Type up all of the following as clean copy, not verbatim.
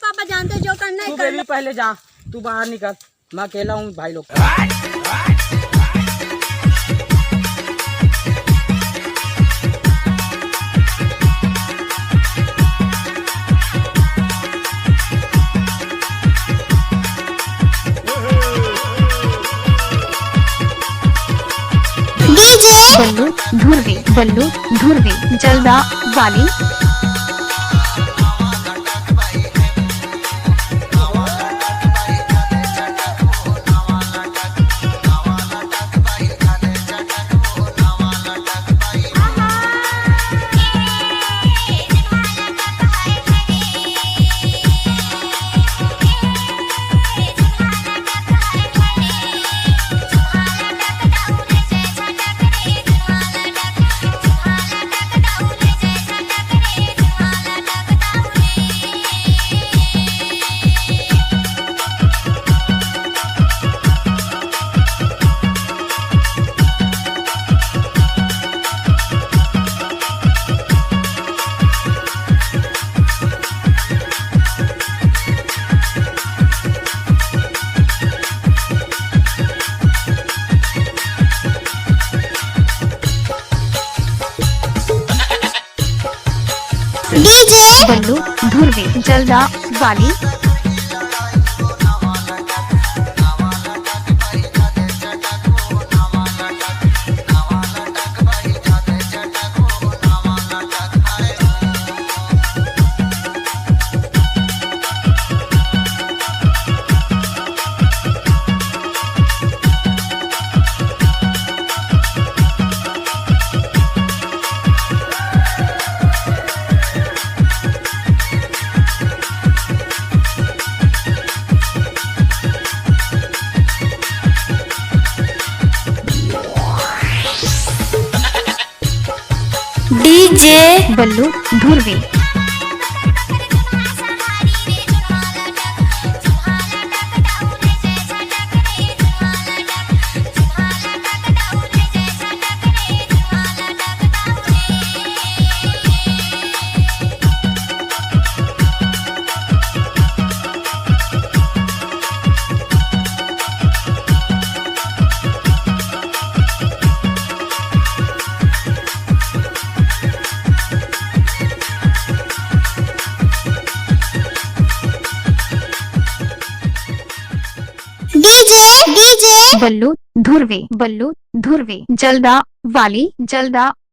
पापा जानते जो करना है तू करना। बेबी पहले जा, तू बाहर निकल, मैं अकेला हूँ भाई लोग। बल्लू धुर्वे जलदा वाली। डीजे बल्लू धुर्वे जलदा वाली। डीजे बल्लू धुर्वे। बल्लू धुर्वे जलदा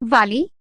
वाली।